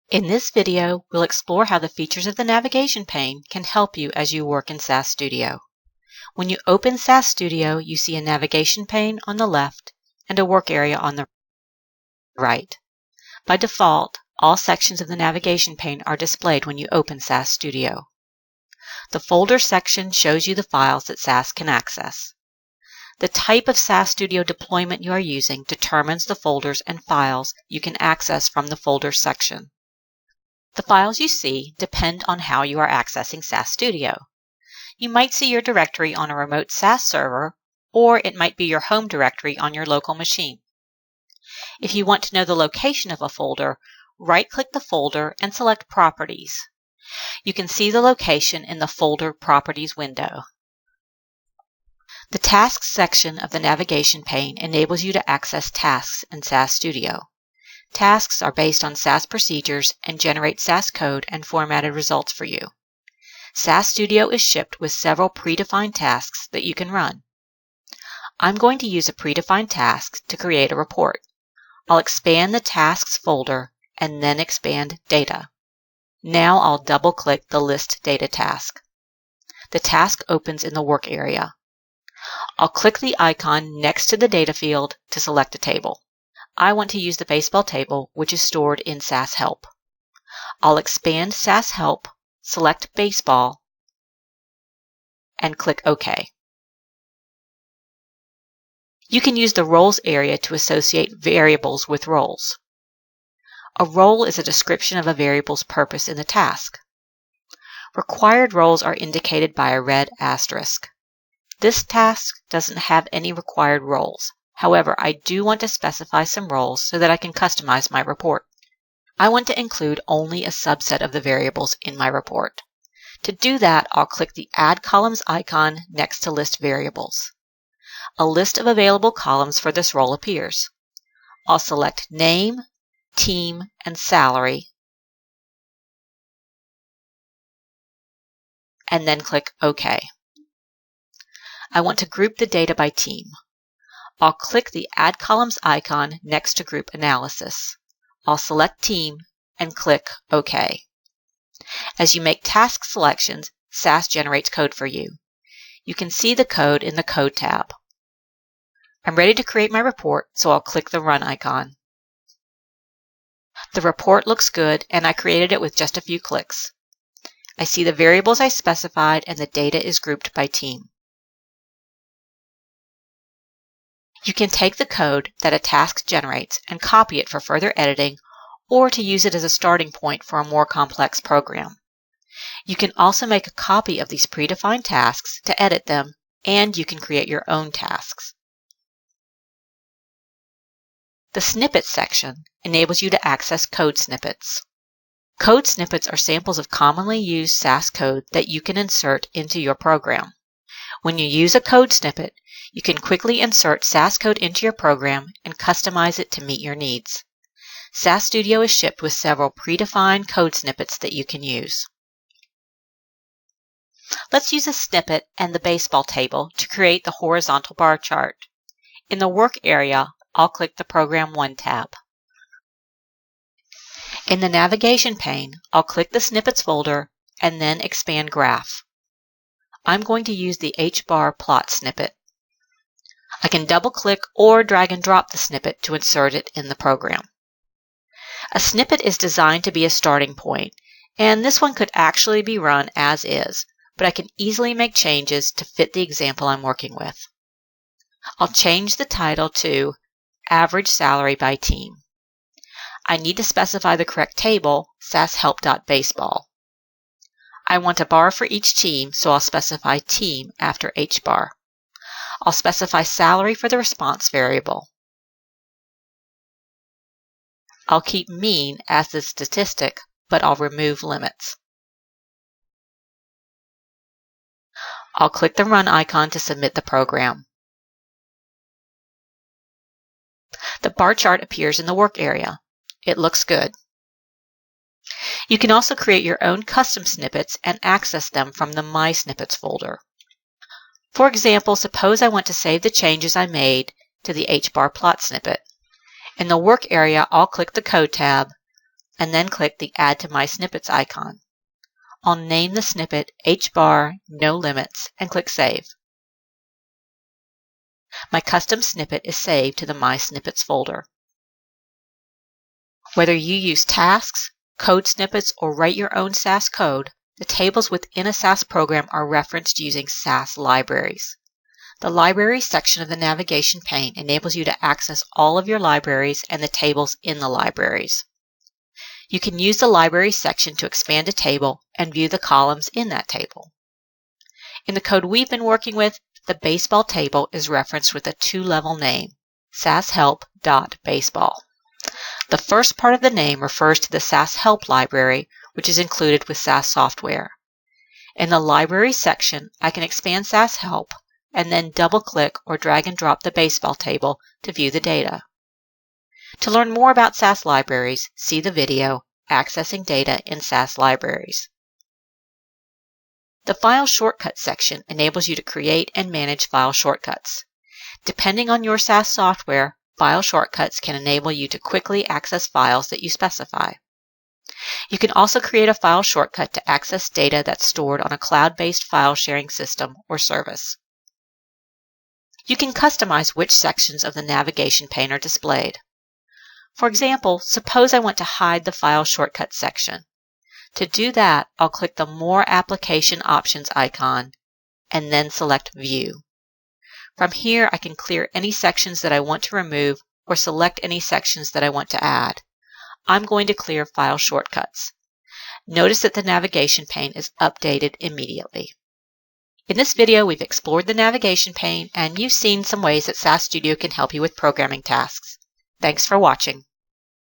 In this video, we'll explore how the features of the navigation pane can help you as you work in SAS Studio. When you open SAS Studio, you see a navigation pane on the left and a work area on the right. By default, all sections of the navigation pane are displayed when you open SAS Studio. The folder section shows you the files that SAS can access. The type of SAS Studio deployment you are using determines the folders and files you can access from the Folders section. The files you see depend on how you are accessing SAS Studio. You might see your directory on a remote SAS server, or it might be your home directory on your local machine. If you want to know the location of a folder, right-click the folder and select Properties. You can see the location in the Folder Properties window. The Tasks section of the navigation pane enables you to access tasks in SAS Studio. Tasks are based on SAS procedures and generate SAS code and formatted results for you. SAS Studio is shipped with several predefined tasks that you can run. I'm going to use a predefined task to create a report. I'll expand the Tasks folder and then expand Data. Now I'll double-click the List Data task. The task opens in the Work area. I'll click the icon next to the Data field to select a table. I want to use the baseball table, which is stored in SAS Help. I'll expand SAS Help, select Baseball, and click OK. You can use the Roles area to associate variables with roles. A role is a description of a variable's purpose in the task. Required roles are indicated by a red asterisk. This task doesn't have any required roles. However, I do want to specify some roles so that I can customize my report. I want to include only a subset of the variables in my report. To do that, I'll click the Add Columns icon next to List Variables. A list of available columns for this role appears. I'll select Name, Team, and Salary, and then click OK. I want to group the data by team. I'll click the Add Columns icon next to Group Analysis. I'll select Team and click OK. As you make task selections, SAS generates code for you. You can see the code in the Code tab. I'm ready to create my report, so I'll click the Run icon. The report looks good, and I created it with just a few clicks. I see the variables I specified, and the data is grouped by team. You can take the code that a task generates and copy it for further editing, or to use it as a starting point for a more complex program. You can also make a copy of these predefined tasks to edit them, and you can create your own tasks. The Snippets section enables you to access code snippets. Code snippets are samples of commonly used SAS code that you can insert into your program. When you use a code snippet, you can quickly insert SAS code into your program and customize it to meet your needs. SAS Studio is shipped with several predefined code snippets that you can use. Let's use a snippet and the baseball table to create the horizontal bar chart. In the Work area, I'll click the Program 1 tab. In the navigation pane, I'll click the Snippets folder and then expand Graph. I'm going to use the H-bar plot snippet. I can double-click or drag and drop the snippet to insert it in the program. A snippet is designed to be a starting point, and this one could actually be run as is, but I can easily make changes to fit the example I'm working with. I'll change the title to Average Salary by Team. I need to specify the correct table, sashelp.baseball. I want a bar for each team, so I'll specify Team after H-bar. I'll specify salary for the response variable. I'll keep mean as the statistic, but I'll remove limits. I'll click the Run icon to submit the program. The bar chart appears in the Work area. It looks good. You can also create your own custom snippets and access them from the My Snippets folder. For example, suppose I want to save the changes I made to the H-bar plot snippet. In the Work area, I'll click the Code tab, and then click the Add to My Snippets icon. I'll name the snippet HBAR No Limits and click Save. My custom snippet is saved to the My Snippets folder. Whether you use tasks, code snippets, or write your own SAS code, the tables within a SAS program are referenced using SAS libraries. The Libraries section of the navigation pane enables you to access all of your libraries and the tables in the libraries. You can use the Libraries section to expand a table and view the columns in that table. In the code we've been working with, the baseball table is referenced with a two-level name, sashelp.baseball. The first part of the name refers to the SAS Help library, which is included with SAS software. In the Libraries section, I can expand SAS Help and then double-click or drag and drop the baseball table to view the data. To learn more about SAS libraries, see the video, Accessing Data in SAS Libraries. The File Shortcuts section enables you to create and manage file shortcuts. Depending on your SAS software, file shortcuts can enable you to quickly access files that you specify. You can also create a file shortcut to access data that's stored on a cloud-based file sharing system or service. You can customize which sections of the navigation pane are displayed. For example, suppose I want to hide the File Shortcuts section. To do that, I'll click the More Application Options icon and then select View. From here, I can clear any sections that I want to remove or select any sections that I want to add. I'm going to clear File Shortcuts. Notice that the navigation pane is updated immediately. In this video, we've explored the navigation pane and you've seen some ways that SAS Studio can help you with programming tasks. Thanks for watching.